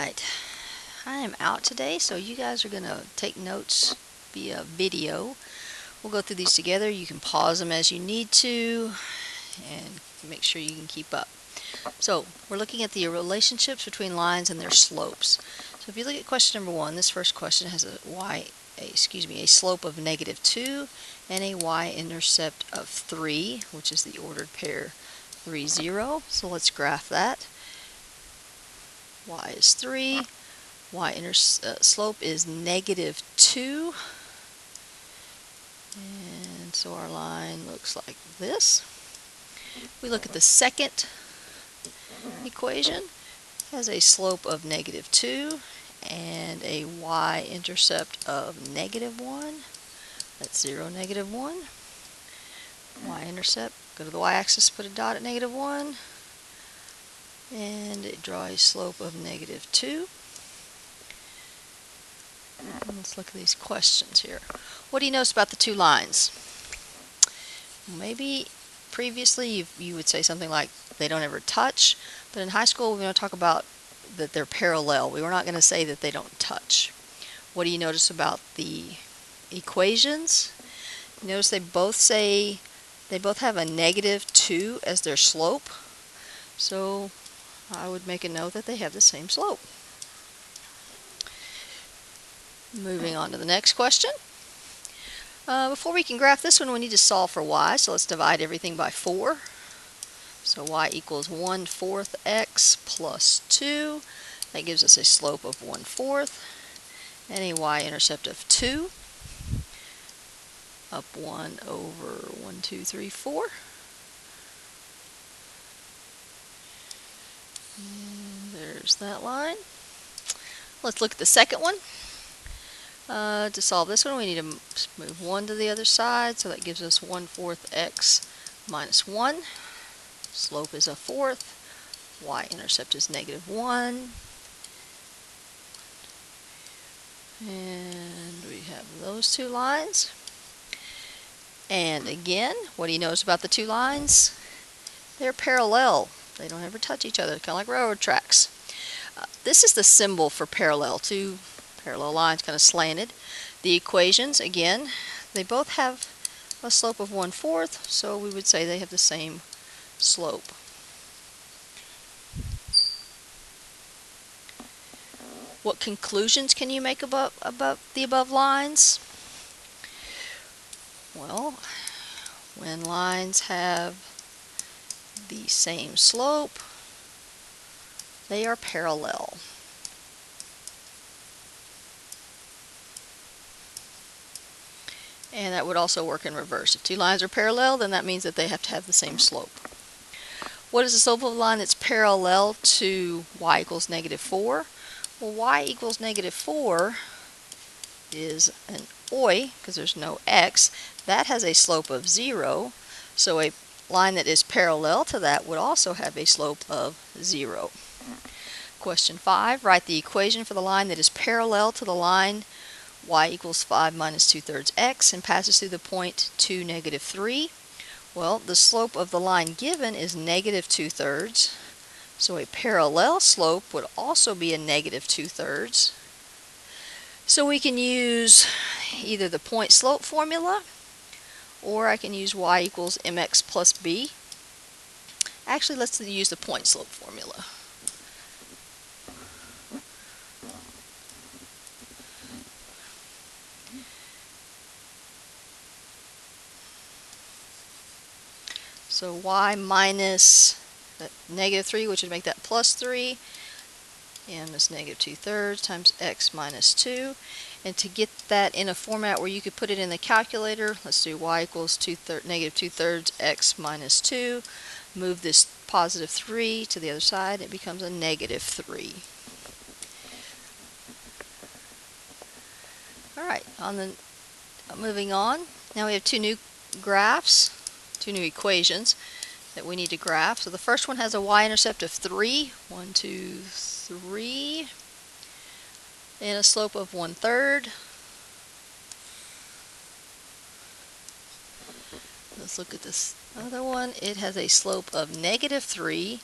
Alright, I am out today, so you guys are going to take notes via video. We'll go through these together. You can pause them as you need to and make sure you can keep up. So, we're looking at the relationships between lines and their slopes. So if you look at question number 1, this first question has a slope of -2 and a y-intercept of 3, which is the ordered pair 3, 0. So let's graph that. Y is 3, slope is -2, and so our line looks like this. We look at the second equation. It has a slope of -2 and a y-intercept of -1. That's 0, -1. Y-intercept, go to the y-axis, put a dot at -1, and draw a slope of -2. Let's look at these questions here. What do you notice about the two lines? Maybe previously you would say something like they don't ever touch, but in high school we're going to talk about that they're parallel. We were not going to say that they don't touch. What do you notice about the equations? You notice they both have a -2 as their slope, so I would make a note that they have the same slope. Moving on to the next question. Before we can graph this one, we need to solve for y, so let's divide everything by 4. So y equals 1/4 x plus 2. That gives us a slope of 1/4 and a y-intercept of 2. Up 1 over 1, 2, 3, 4. And there's that line. Let's look at the second one. To solve this one, we need to move 1 to the other side, so that gives us 1/4 x minus 1. Slope is 1/4. Y-intercept is -1. And we have those two lines. And again, what do you notice about the two lines? They're parallel. They don't ever touch each other, kind of like railroad tracks. This is the symbol for parallel. Two parallel lines kind of slanted. The equations, again, they both have a slope of 1/4, so we would say they have the same slope. What conclusions can you make about the above lines? Well, when lines have the same slope, they are parallel. And that would also work in reverse. If two lines are parallel, then that means that they have to have the same slope. What is the slope of a line that's parallel to y equals -4? Well, y equals -4 is an OI, because there's no x. That has a slope of 0, so a line that is parallel to that would also have a slope of 0. Question 5, write the equation for the line that is parallel to the line y equals 5 minus 2/3 x and passes through the point 2, -3. Well, the slope of the line given is -2/3, so a parallel slope would also be a -2/3. So we can use either the point slope formula, or I can use y equals mx plus b. Actually, let's use the point slope formula. So y minus -3, which would make that +3, and this -2/3 times x minus 2. And to get that in a format where you could put it in the calculator, let's do y equals -2/3 x minus 2. Move this +3 to the other side, it becomes a -3. Alright, moving on. Now we have two new graphs, two new equations that we need to graph. So the first one has a y-intercept of 3, 1, 2, 3, and a slope of 1/3. Let's look at this other one. It has a slope of -3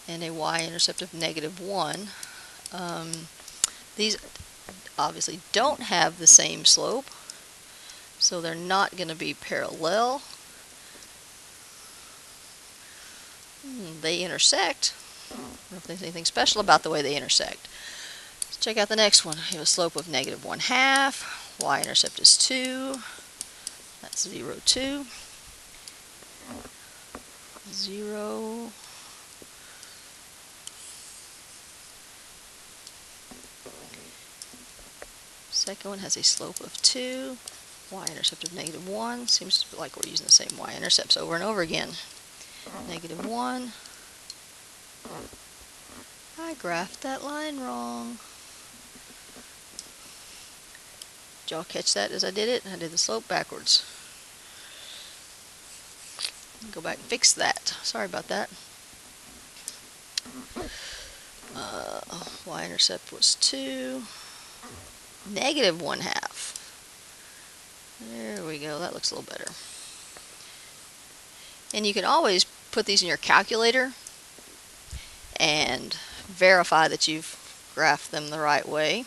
and a y-intercept of -1. These obviously don't have the same slope, so they're not going to be parallel. They intersect. I don't know if there's anything special about the way they intersect. Let's check out the next one. We have a slope of -1/2. Y-intercept is 2. That's 0, 2. 0. Second one has a slope of 2. Y-intercept of -1. Seems like we're using the same y-intercepts over and over again. -1. I graphed that line wrong. Did y'all catch that as I did it? I did the slope backwards. Go back and fix that. Sorry about that. Y-intercept was 2. -1/2. There we go. That looks a little better. And you can always put these in your calculator and verify that you've graphed them the right way.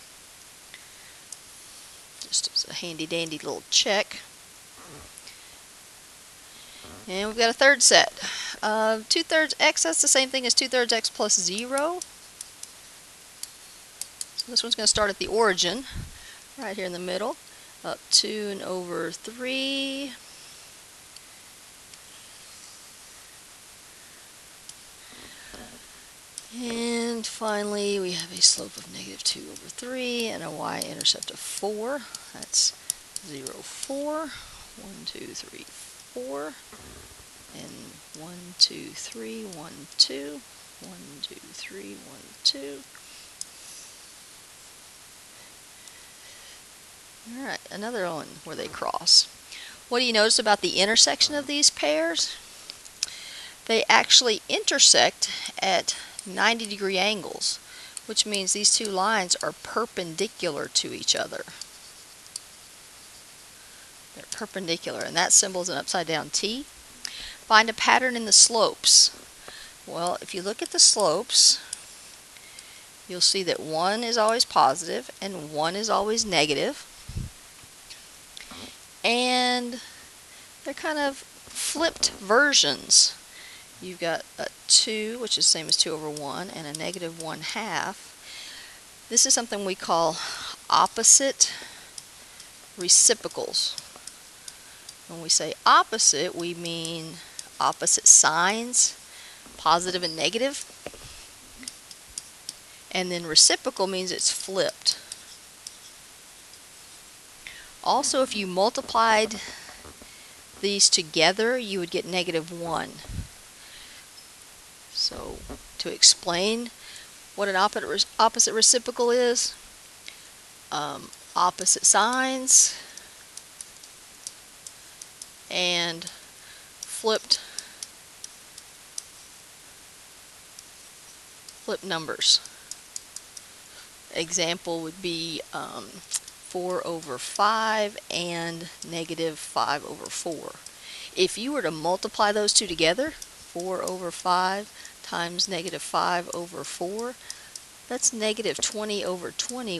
Just as a handy dandy little check. And we've got a third set. 2/3 x, that's the same thing as 2/3 x plus 0. So this one's going to start at the origin, right here in the middle, up 2/3. And finally, we have a slope of -2/3 and a y-intercept of 4. That's 0, 4. 1, 2, 3, 4. And 1, 2, 3, 1, 2. 1, 2, 3, 1, 2. Alright, another one where they cross. What do you notice about the intersection of these pairs? They actually intersect at 90-degree angles, which means these two lines are perpendicular to each other. They're perpendicular, and that symbol is an upside-down T. Find a pattern in the slopes. Well, if you look at the slopes, you'll see that one is always positive and one is always negative. And they're kind of flipped versions. You've got a 2, which is the same as 2/1, and a -1/2. This is something we call opposite reciprocals. When we say opposite, we mean opposite signs, positive and negative. And then reciprocal means it's flipped. Also, if you multiplied these together, you would get -1. So, to explain what an opposite reciprocal is, opposite signs and flipped numbers. Example would be 4/5 and -5/4. If you were to multiply those two together, 4/5 times -5/4, that's -20/20,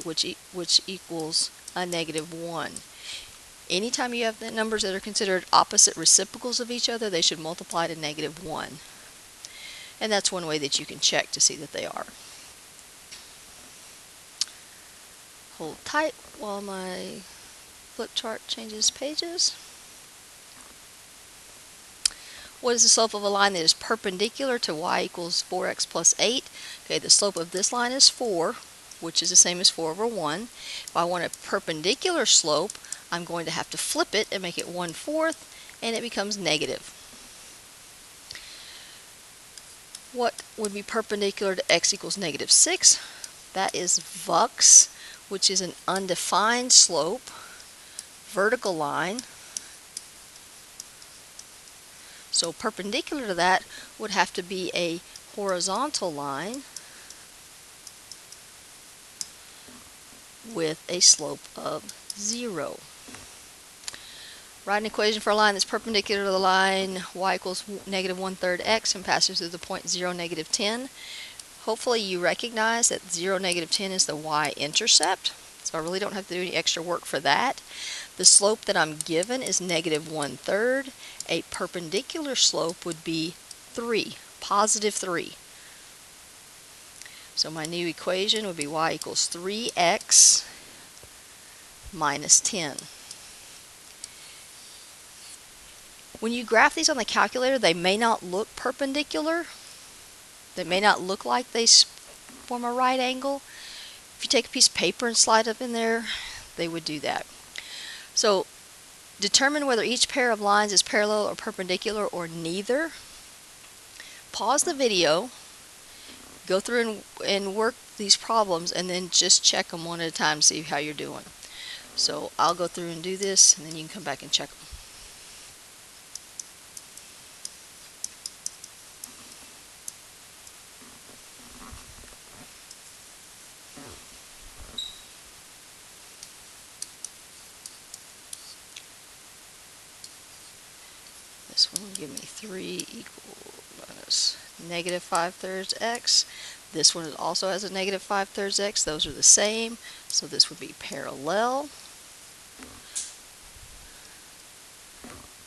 which equals a -1. Anytime you have numbers that are considered opposite reciprocals of each other, they should multiply to -1. And that's one way that you can check to see that they are. Hold tight while my flip chart changes pages. What is the slope of a line that is perpendicular to y equals 4x plus 8? Okay, the slope of this line is 4, which is the same as 4/1. If I want a perpendicular slope, I'm going to have to flip it and make it 1/4, and it becomes negative. What would be perpendicular to x equals -6? That is Vux, which is an undefined slope, vertical line. So perpendicular to that would have to be a horizontal line with a slope of 0. Write an equation for a line that's perpendicular to the line y equals -1/3 x and passes through the point 0, -10. hopefully you recognize that 0, -10 is the y-intercept, so I really don't have to do any extra work for that. The slope that I'm given is -1/3. A perpendicular slope would be 3, +3. So my new equation would be y equals 3x minus 10. When you graph these on the calculator, they may not look perpendicular. They may not look like they form a right angle. If you take a piece of paper and slide up in there, they would do that. So determine whether each pair of lines is parallel or perpendicular or neither. Pause the video, go through and work these problems, and then just check them one at a time, see how you're doing. So I'll go through and do this, and then you can come back and check them. This one will give me 3 minus -5/3 x. This one also has a -5/3 x. Those are the same, so this would be parallel.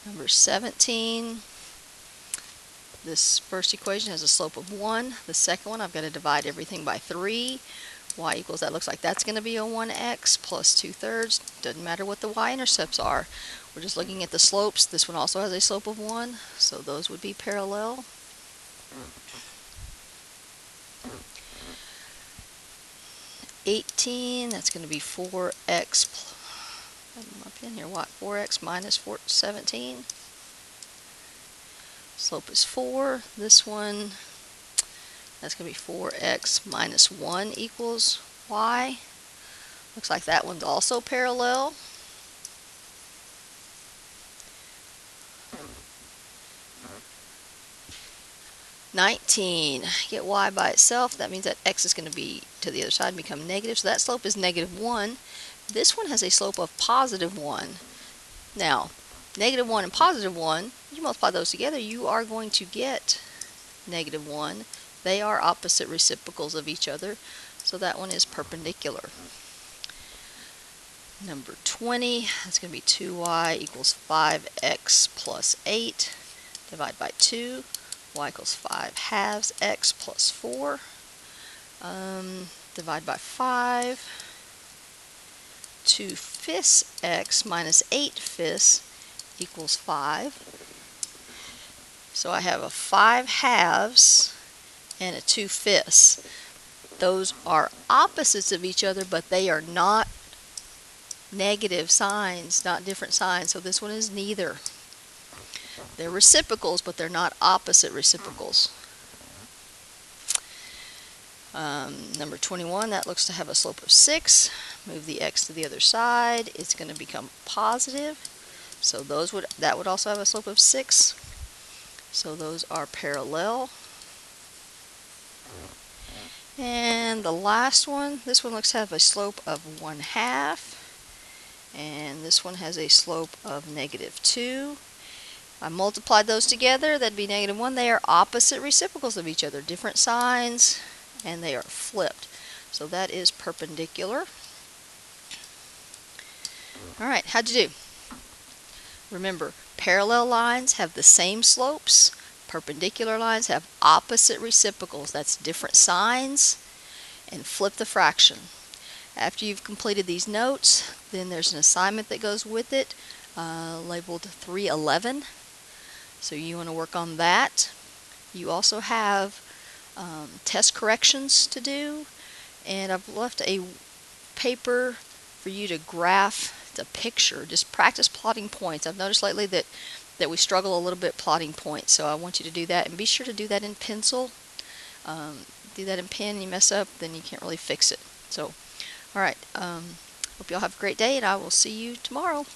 Number 17, this first equation has a slope of 1. The second one, I've got to divide everything by 3. Y equals, that looks like that's going to be a 1x plus 2/3. Doesn't matter what the y-intercepts are. We're just looking at the slopes. This one also has a slope of 1, so those would be parallel. That's going to be 4x. Up in here, what? 4x minus 17. Slope is 4. This one, that's going to be 4x minus 1 equals y. Looks like that one's also parallel. Get y by itself. That means that x is going to be to the other side and become negative. So that slope is -1. This one has a slope of +1. Now, -1 and +1, you multiply those together, you are going to get -1. They are opposite reciprocals of each other, so that one is perpendicular. Number 20, that's going to be 2y equals 5x plus 8. Divide by 2. Y equals 5/2 x plus 4. Divide by 5. 2/5 x minus 8/5 equals 5. So I have a 5/2 and a 2/5. Those are opposites of each other, but they are not negative signs, not different signs. So this one is neither. They're reciprocals, but they're not opposite reciprocals. Number 21, that looks to have a slope of 6. Move the x to the other side. It's going to become positive. So that would also have a slope of 6. So those are parallel. And the last one, this one looks to have a slope of 1/2. And this one has a slope of -2. I multiplied those together, that'd be -1. They are opposite reciprocals of each other, different signs, and they are flipped. So that is perpendicular. Alright, how'd you do? Remember, parallel lines have the same slopes. Perpendicular lines have opposite reciprocals. That's different signs. And flip the fraction. After you've completed these notes, then there's an assignment that goes with it, labeled 311. So you want to work on that. You also have test corrections to do, and I've left a paper for you to graph the picture. Just practice plotting points. I've noticed lately that we struggle a little bit plotting points, so I want you to do that, and be sure to do that in pencil. Do that in pen and you mess up, then you can't really fix it. So, alright, hope you all have a great day, and I will see you tomorrow.